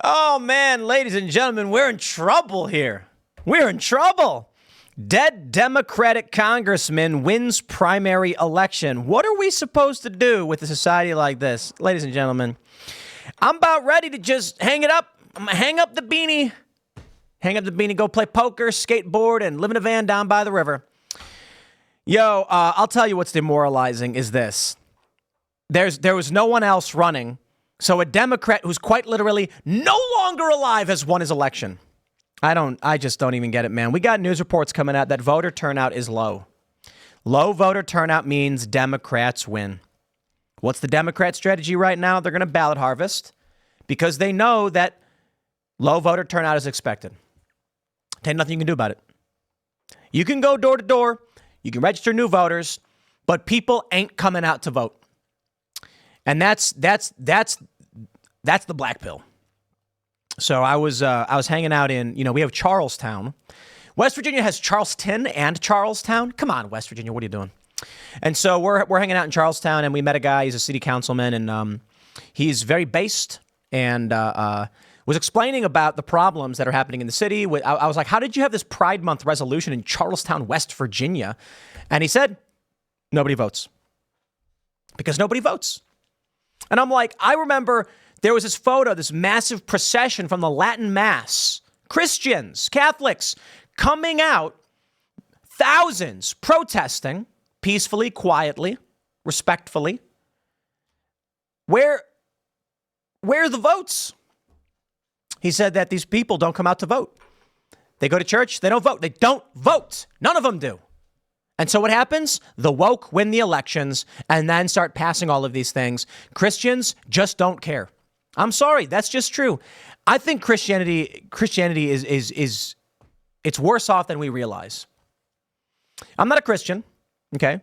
Oh, man, ladies and gentlemen, we're in trouble here. We're in trouble. Dead Democratic congressman wins primary election. What are we supposed to do with a society like this? Ladies and gentlemen, I'm about ready to just hang it up. I'm going to hang up the beanie. Go play poker, skateboard, and live in a van down by the river. Yo, I'll tell you what's demoralizing is this. There was no one else running. So a Democrat who's quite literally no longer alive has won his election. I just don't even get it, man. We got news reports coming out that voter turnout is low. Low voter turnout means Democrats win. What's the Democrat strategy right now? They're going to ballot harvest because they know that low voter turnout is expected. Ain't nothing you can do about it. You can go door to door. You can register new voters, but people ain't coming out to vote. And that's the black pill. So I was hanging out in, we have Charlestown. West Virginia has Charleston and Charlestown. Come on, West Virginia, what are you doing? And so we're hanging out in Charlestown, and we met a guy. He's a city councilman, and he's very based, and was explaining about the problems that are happening in the city. I was like, how did you have this Pride Month resolution in Charlestown, West Virginia? And he said, nobody votes. Because nobody votes. And I'm like, I remember there was this photo, this massive procession from the Latin Mass, Christians, Catholics, coming out, thousands protesting peacefully, quietly, respectfully. Where are the votes? He said that these people don't come out to vote. They go to church, they don't vote. They don't vote. None of them do. And so what happens? The woke win the elections and then start passing all of these things. Christians just don't care. I'm sorry, that's just true. I think Christianity is it's worse off than we realize. I'm not a Christian, okay?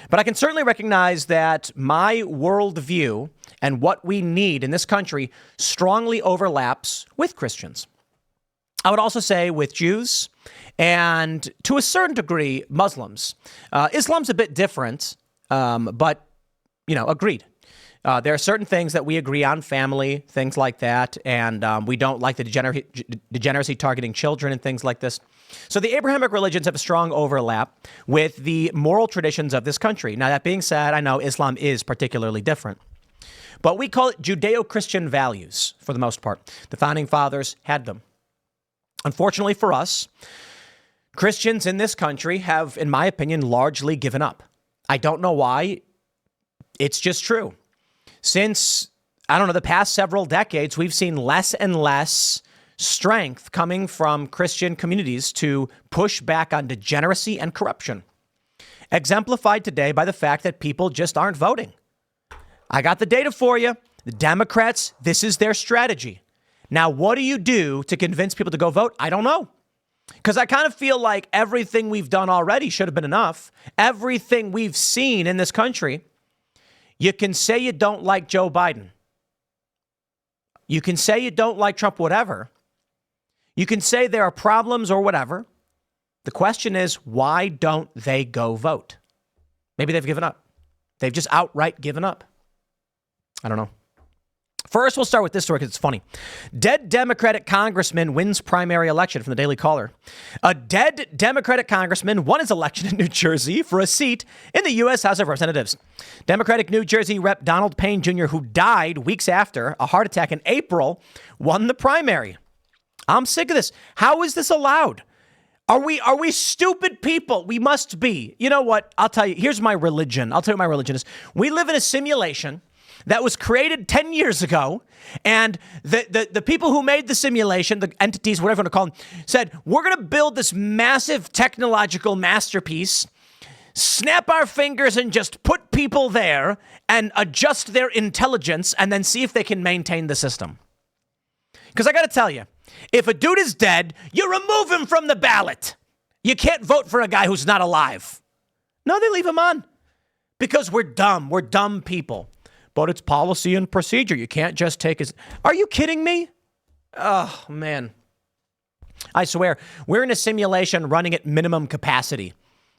But I can certainly recognize that my worldview and what we need in this country strongly overlaps with Christians. I would also say with Jews and to a certain degree, Muslims. Islam's a bit different, but, agreed. There are certain things that we agree on, family, things like that, and we don't like the degeneracy targeting children and things like this. So the Abrahamic religions have a strong overlap with the moral traditions of this country. Now, that being said, I know Islam is particularly different, but we call it Judeo-Christian values for the most part. The founding fathers had them. Unfortunately for us, Christians in this country have, in my opinion, largely given up. I don't know why. It's just true. Since, the past several decades, we've seen less and less strength coming from Christian communities to push back on degeneracy and corruption. Exemplified today by the fact that people just aren't voting. I got the data for you. The Democrats, this is their strategy. Now, what do you do to convince people to go vote? I don't know. Because I kind of feel like everything we've done already should have been enough. Everything we've seen in this country. You can say you don't like Joe Biden. You can say you don't like Trump, whatever. You can say there are problems or whatever. The question is, why don't they go vote? Maybe they've given up. They've just outright given up. I don't know. First, we'll start with this story because it's funny. Dead Democratic congressman wins primary election from the Daily Caller. A dead Democratic congressman won his election in New Jersey for a seat in the U.S. House of Representatives. Democratic New Jersey Rep. Donald Payne Jr., who died weeks after a heart attack in April, won the primary. I'm sick of this. How is this allowed? Are we stupid people? We must be. You know what? I'll tell you. Here's my religion. I'll tell you what my religion is. We live in a simulation that was created 10 years ago, and the people who made the simulation, the entities, whatever you want to call them, said, we're going to build this massive technological masterpiece, snap our fingers and just put people there and adjust their intelligence and then see if they can maintain the system. Because I got to tell you, if a dude is dead, you remove him from the ballot. You can't vote for a guy who's not alive. No, they leave him on because we're dumb. We're dumb people. But it's policy and procedure. You can't just take his... Are you kidding me? Oh, man. I swear, we're in a simulation running at minimum capacity.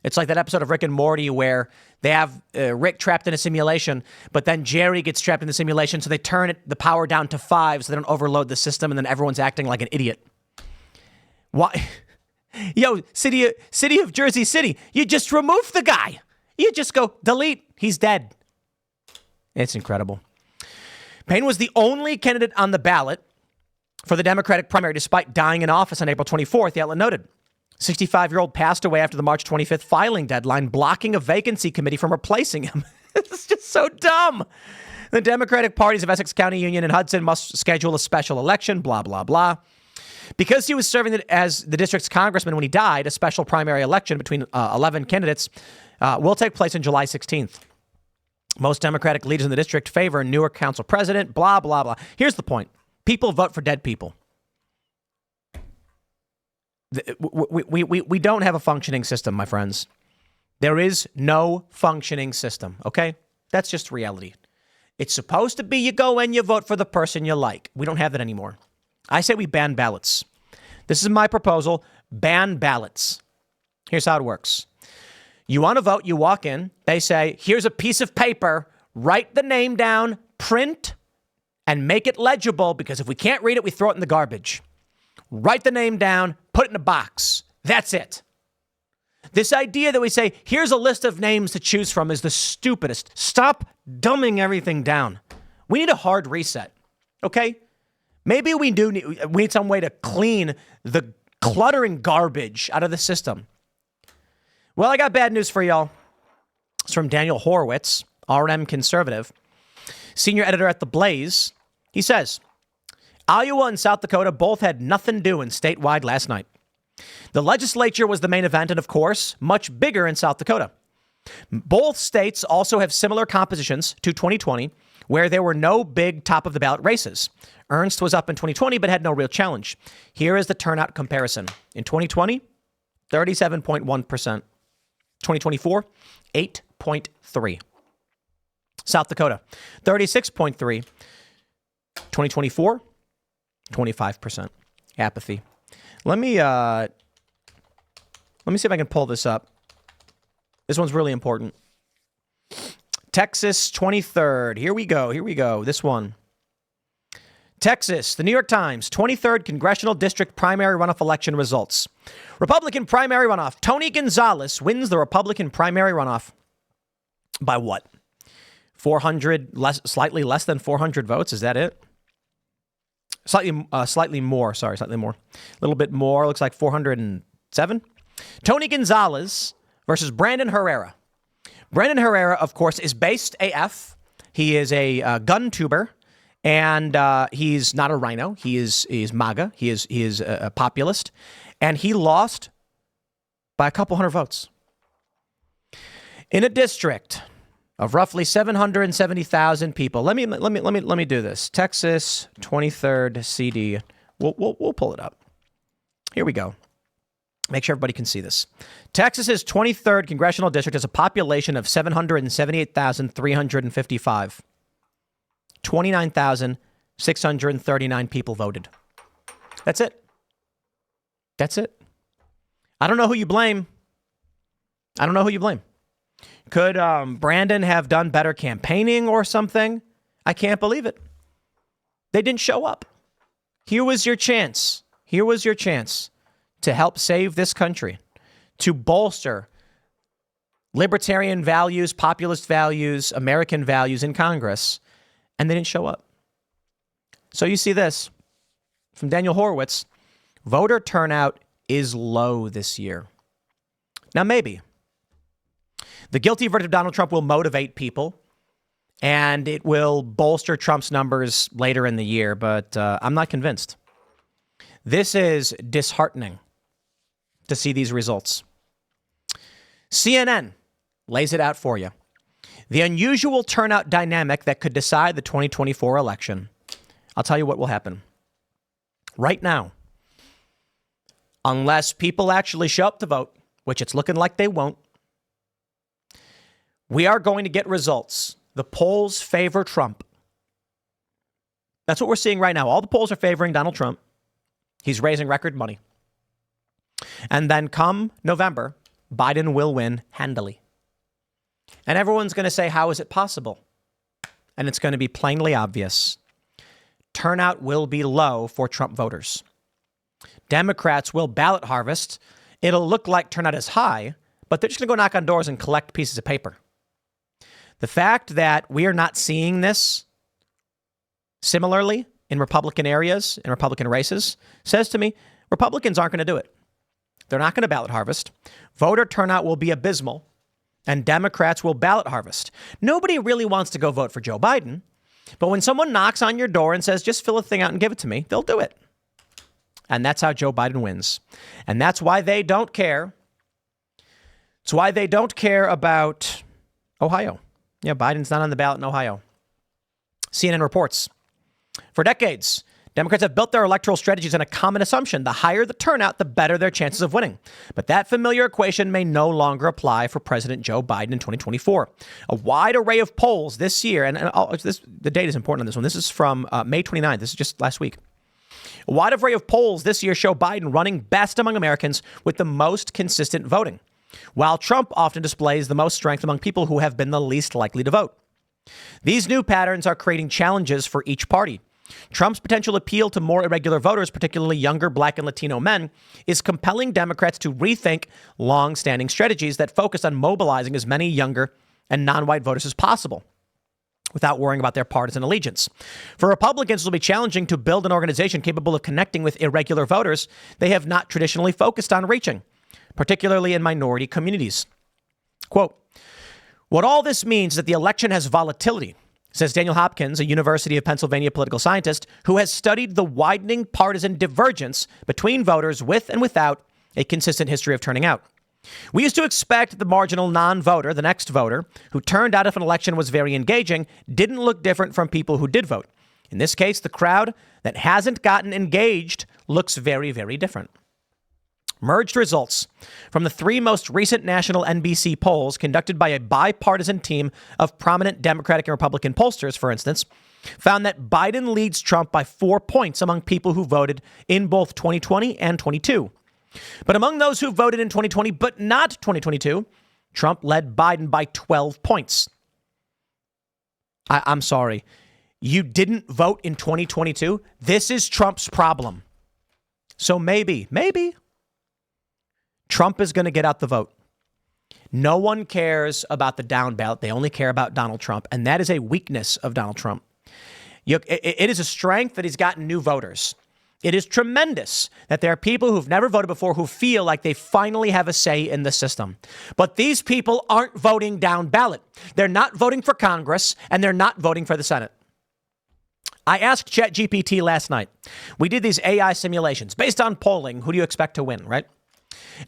It's like that episode of Rick and Morty where they have Rick trapped in a simulation, but then Jerry gets trapped in the simulation, so they turn the power down to 5 so they don't overload the system, and then everyone's acting like an idiot. Why? Yo, city of Jersey City, you just remove the guy. You just go, delete, he's dead. It's incredible. Payne was the only candidate on the ballot for the Democratic primary despite dying in office on April 24th, the outlet noted. 65-year-old passed away after the March 25th filing deadline, blocking a vacancy committee from replacing him. It's just so dumb. The Democratic parties of Essex County Union and Hudson must schedule a special election, blah, blah, blah. Because he was serving as the district's congressman when he died, a special primary election between 11 candidates will take place on July 16th. Most Democratic leaders in the district favor a newer council president, blah, blah, blah. Here's the point. People vote for dead people. We don't have a functioning system, my friends. There is no functioning system, okay? That's just reality. It's supposed to be you go and you vote for the person you like. We don't have that anymore. I say we ban ballots. This is my proposal. Ban ballots. Here's how it works. You want to vote, you walk in. They say, here's a piece of paper. Write the name down, print, and make it legible, because if we can't read it, we throw it in the garbage. Write the name down, put it in a box. That's it. This idea that we say, here's a list of names to choose from is the stupidest. Stop dumbing everything down. We need a hard reset, okay? Maybe we need some way to clean the cluttering garbage out of the system. Well, I got bad news for y'all. It's from Daniel Horowitz, RM conservative, senior editor at The Blaze. He says, Iowa and South Dakota both had nothing doing statewide last night. The legislature was the main event, and of course, much bigger in South Dakota. Both states also have similar compositions to 2020, where there were no big top-of-the-ballot races. Ernst was up in 2020, but had no real challenge. Here is the turnout comparison. In 2020, 37.1%. 2024, 8.3%. South Dakota, 36.3%. 2024, 25%. Apathy. Let me see if I can pull this up. This one's really important. Texas 23rd. Here we go. This one. Texas, the New York Times, 23rd Congressional District Primary Runoff Election Results. Republican primary runoff. Tony Gonzalez wins the Republican primary runoff. By what? 400, slightly less than 400 votes. Is that it? Slightly more. A little bit more. Looks like 407. Tony Gonzalez versus Brandon Herrera. Brandon Herrera, of course, is based AF. He is a gun tuber, and he's not a rhino. He is MAGA. He is a populist, and he lost by a couple hundred votes in a district of roughly 770,000 people. Let me do this. Texas 23rd CD. We'll pull it up. Here we go. Make sure everybody can see this. Texas's 23rd congressional district has a population of 778,355. 29,639 people voted. That's it. I don't know who you blame. Could Brandon have done better campaigning or something? I can't believe it. They didn't show up. Here was your chance to help save this country, to bolster libertarian values, populist values, American values in Congress, and they didn't show up. So you see this from Daniel Horowitz. Voter turnout is low this year. Now, maybe the guilty verdict of Donald Trump will motivate people, and it will bolster Trump's numbers later in the year, but I'm not convinced. This is disheartening to see these results. CNN lays it out for you. The unusual turnout dynamic that could decide the 2024 election. I'll tell you what will happen. Right now, unless people actually show up to vote, which it's looking like they won't, we are going to get results. The polls favor Trump. That's what we're seeing right now. All the polls are favoring Donald Trump. He's raising record money. And then come November, Biden will win handily. And everyone's going to say, how is it possible? And it's going to be plainly obvious. Turnout will be low for Trump voters. Democrats will ballot harvest. It'll look like turnout is high, but they're just going to go knock on doors and collect pieces of paper. The fact that we are not seeing this similarly in Republican areas, in Republican races, says to me, Republicans aren't going to do it. They're not going to ballot harvest. Voter turnout will be abysmal, and Democrats will ballot harvest. Nobody really wants to go vote for Joe Biden, but when someone knocks on your door and says, just fill a thing out and give it to me, they'll do it. And that's how Joe Biden wins. And that's why they don't care. It's why they don't care about Ohio. Yeah, Biden's not on the ballot in Ohio. CNN reports, for decades, Democrats have built their electoral strategies on a common assumption. The higher the turnout, the better their chances of winning. But that familiar equation may no longer apply for President Joe Biden in 2024. A wide array of polls this year, and the date is important on this one. This is from May 29th. This is just last week. A wide array of polls this year show Biden running best among Americans with the most consistent voting, while Trump often displays the most strength among people who have been the least likely to vote. These new patterns are creating challenges for each party. Trump's potential appeal to more irregular voters, particularly younger Black and Latino men, is compelling Democrats to rethink long-standing strategies that focus on mobilizing as many younger and non-white voters as possible without worrying about their partisan allegiance. For Republicans, it will be challenging to build an organization capable of connecting with irregular voters they have not traditionally focused on reaching, particularly in minority communities. Quote, what all this means is that the election has volatility, says Daniel Hopkins, a University of Pennsylvania political scientist who has studied the widening partisan divergence between voters with and without a consistent history of turning out. We used to expect the marginal non-voter, the next voter, who turned out if an election was very engaging, didn't look different from people who did vote. In this case, the crowd that hasn't gotten engaged looks very, very different. Merged results from the three most recent national NBC polls conducted by a bipartisan team of prominent Democratic and Republican pollsters, for instance, found that Biden leads Trump by 4 points among people who voted in both 2020 and 22. But among those who voted in 2020 but not 2022, Trump led Biden by 12 points. I'm sorry. You didn't vote in 2022? This is Trump's problem. So maybe Trump is going to get out the vote. No one cares about the down ballot. They only care about Donald Trump. And that is a weakness of Donald Trump. It is a strength that he's gotten new voters. It is tremendous that there are people who've never voted before who feel like they finally have a say in the system. But these people aren't voting down ballot. They're not voting for Congress, and they're not voting for the Senate. I asked ChatGPT last night. We did these AI simulations based on polling. Who do you expect to win, right?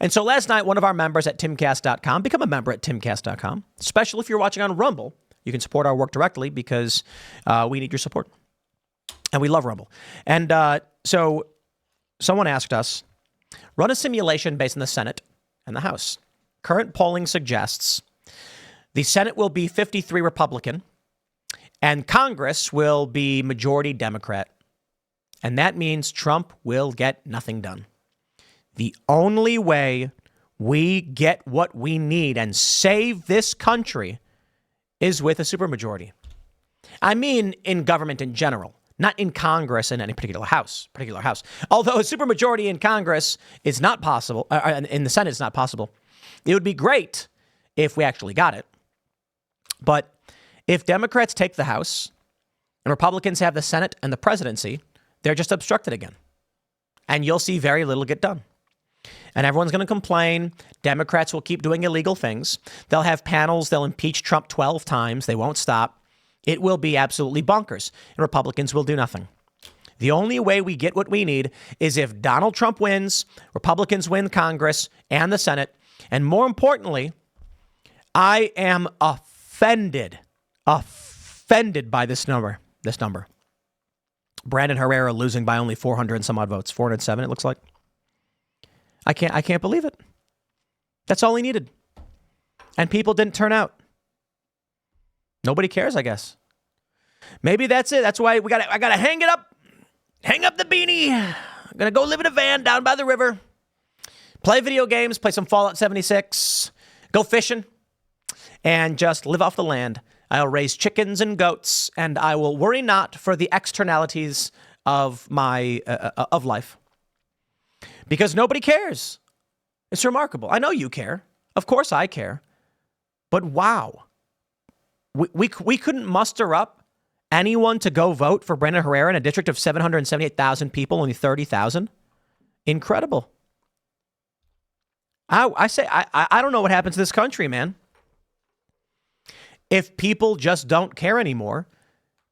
And so last night, one of our members at Timcast.com, become a member at Timcast.com, especially if you're watching on Rumble. You can support our work directly because we need your support. And we love Rumble. And so someone asked us, run a simulation based on the Senate and the House. Current polling suggests the Senate will be 53 Republican and Congress will be majority Democrat. And that means Trump will get nothing done. The only way we get what we need and save this country is with a supermajority. I mean, in government in general, not in Congress in any particular house. Although a supermajority in Congress is not possible, in the Senate is not possible. It would be great if we actually got it. But if Democrats take the House and Republicans have the Senate and the presidency, they're just obstructed again. And you'll see very little get done. And everyone's going to complain. Democrats will keep doing illegal things. They'll have panels. They'll impeach Trump 12 times. They won't stop. It will be absolutely bonkers. And Republicans will do nothing. The only way we get what we need is if Donald Trump wins, Republicans win Congress and the Senate. And more importantly, I am offended by this number. Brandon Herrera losing by only 400 and some odd votes. 407, it looks like. I can't believe it. That's all he needed. And people didn't turn out. Nobody cares, I guess. Maybe that's it. That's why I gotta hang it up. Hang up the beanie. I'm gonna go live in a van down by the river. Play video games, play some Fallout 76, go fishing, and just live off the land. I'll raise chickens and goats, and I will worry not for the externalities of my of life. Because nobody cares. It's remarkable. I know you care. Of course I care. But wow. We couldn't muster up anyone to go vote for Brandon Herrera in a district of 778,000 people, only 30,000. Incredible. I don't know what happens to this country, man. If people just don't care anymore,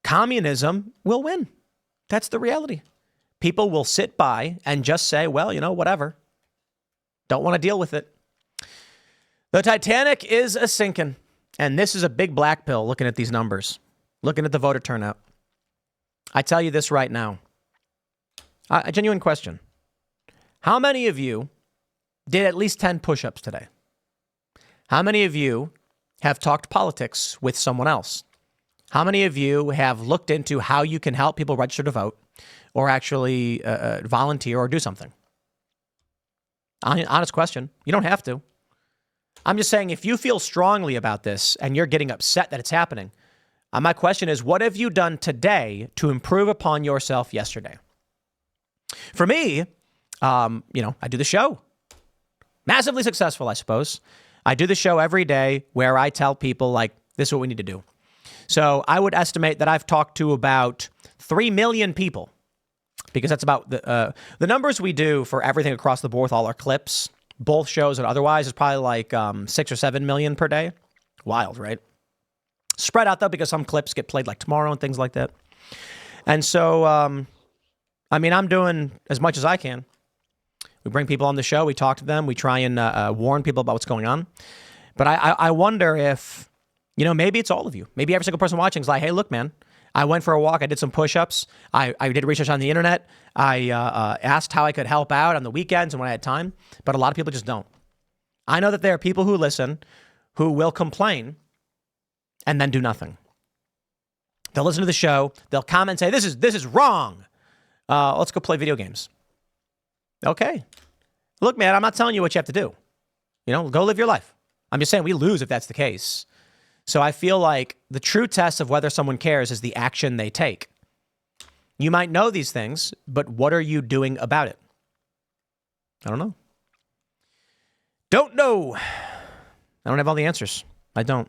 communism will win. That's the reality. People will sit by and just say, well, whatever. Don't want to deal with it. The Titanic is a sinking. And this is a big black pill looking at these numbers, looking at the voter turnout. I tell you this right now. A genuine question. How many of you did at least 10 push-ups today? How many of you have talked politics with someone else? How many of you have looked into how you can help people register to vote or actually volunteer or do something? Honest question. You don't have to. I'm just saying, if you feel strongly about this and you're getting upset that it's happening, my question is, what have you done today to improve upon yourself yesterday? For me, I do the show. Massively successful, I suppose. I do the show every day where I tell people, this is what we need to do. So I would estimate that I've talked to about 3 million people, because that's about the numbers we do for everything across the board with all our clips, both shows and otherwise, is probably 6 or 7 million per day. Wild, right? Spread out, though, because some clips get played tomorrow and things like that. And so, I'm doing as much as I can. We bring people on the show. We talk to them. We try and warn people about what's going on. But I wonder if, maybe it's all of you. Maybe every single person watching is like, hey, look, man, I went for a walk. I did some push-ups. I did research on the internet. I asked how I could help out on the weekends and when I had time. But a lot of people just don't. I know that there are people who listen who will complain and then do nothing. They'll listen to the show. They'll comment and say, this is wrong. Let's go play video games. Okay. Look, man, I'm not telling you what you have to do. Go live your life. I'm just saying we lose if that's the case. So I feel like the true test of whether someone cares is the action they take. You might know these things, but what are you doing about it? I don't know. Don't know. I don't have all the answers. I don't.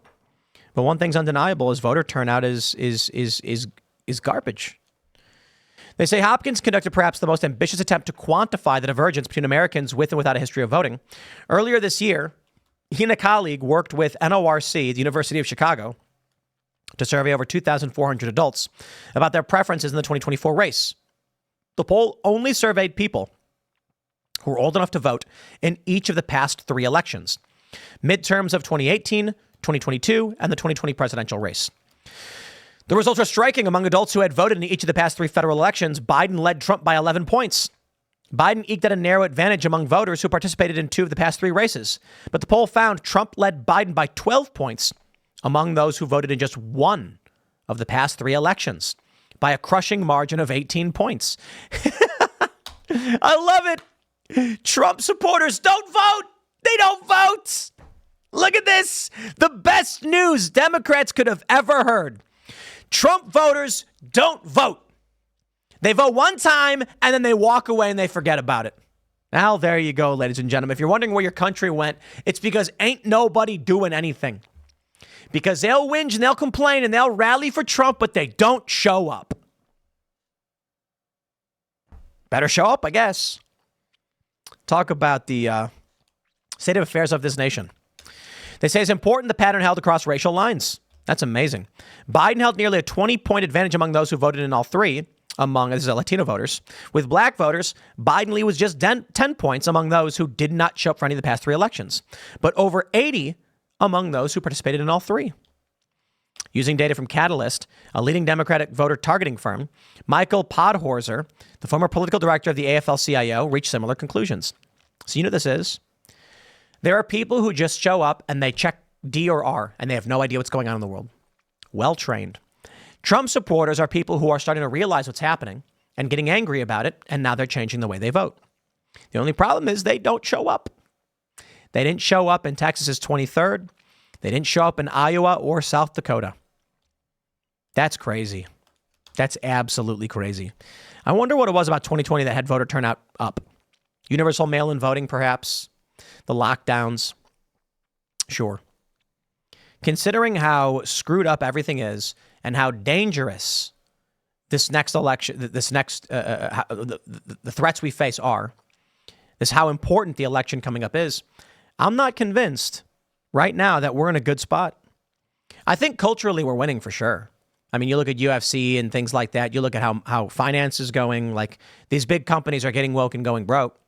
But one thing's undeniable is voter turnout is garbage. They say Hopkins conducted perhaps the most ambitious attempt to quantify the divergence between Americans with and without a history of voting. Earlier this year, he and a colleague worked with NORC, the University of Chicago, to survey over 2,400 adults about their preferences in the 2024 race. The poll only surveyed people who were old enough to vote in each of the past 3 elections, midterms of 2018, 2022, and the 2020 presidential race. The results are striking. Among adults who had voted in each of the past 3 federal elections, Biden led Trump by 11 points. Biden eked out a narrow advantage among voters who participated in 2 of the past 3 races. But the poll found Trump led Biden by 12 points among those who voted in just 1 of the past 3 elections by a crushing margin of 18 points. I love it. Trump supporters don't vote. They don't vote. Look at this. The best news Democrats could have ever heard. Trump voters don't vote. They vote one time and then they walk away and they forget about it. Well, there you go, ladies and gentlemen. If you're wondering where your country went, it's because ain't nobody doing anything. Because they'll whinge and they'll complain and they'll rally for Trump, but they don't show up. Better show up, I guess. Talk about the state of affairs of this nation. They say it's important the pattern held across racial lines. That's amazing. Biden held nearly a 20-point advantage among those who voted in all 3, this is Latino voters. With black voters, Biden lead was just 10 points among those who did not show up for any of the past 3 elections, but over 80 among those who participated in all 3. Using data from Catalyst, a leading Democratic voter targeting firm, Michael Podhorzer, the former political director of the AFL-CIO, reached similar conclusions. So you know what this is? There are people who just show up and they check D or R, and they have no idea what's going on in the world. Well-trained. Trump supporters are people who are starting to realize what's happening and getting angry about it, and now they're changing the way they vote. The only problem is they don't show up. They didn't show up in Texas's 23rd. They didn't show up in Iowa or South Dakota. That's crazy. That's absolutely crazy. I wonder what it was about 2020 that had voter turnout up. Universal mail-in voting, perhaps. The lockdowns. Sure. Considering how screwed up everything is and how dangerous this next election, the threats we face are, this how important the election coming up is, I'm not convinced right now that we're in a good spot. I think culturally we're winning for sure. I mean, you look at UFC and things like that. You look at how finance is going. Like, these big companies are getting woke and going broke.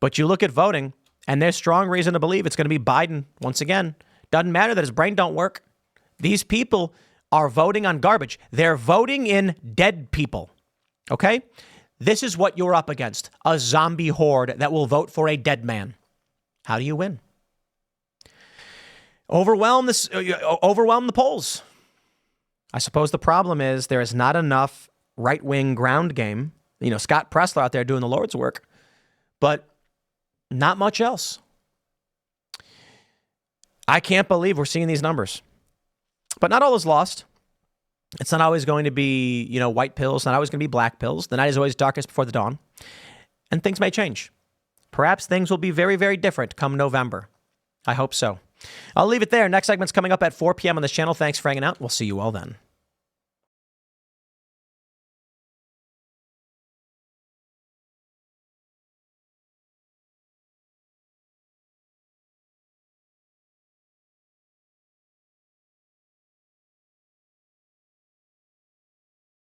But you look at voting, and there's strong reason to believe it's going to be Biden once again. Doesn't matter that his brain don't work. These people are voting on garbage. They're voting in dead people. Okay? This is what you're up against. A zombie horde that will vote for a dead man. How do you win? Overwhelm the polls. I suppose the problem is there is not enough right-wing ground game. You know, Scott Pressler out there doing the Lord's work, but not much else. I can't believe we're seeing these numbers. But not all is lost. It's not always going to be, white pills, not always going to be black pills. The night is always darkest before the dawn. And things may change. Perhaps things will be very, very different come November. I hope so. I'll leave it there. Next segment's coming up at 4 p.m. on this channel. Thanks for hanging out. We'll see you all then.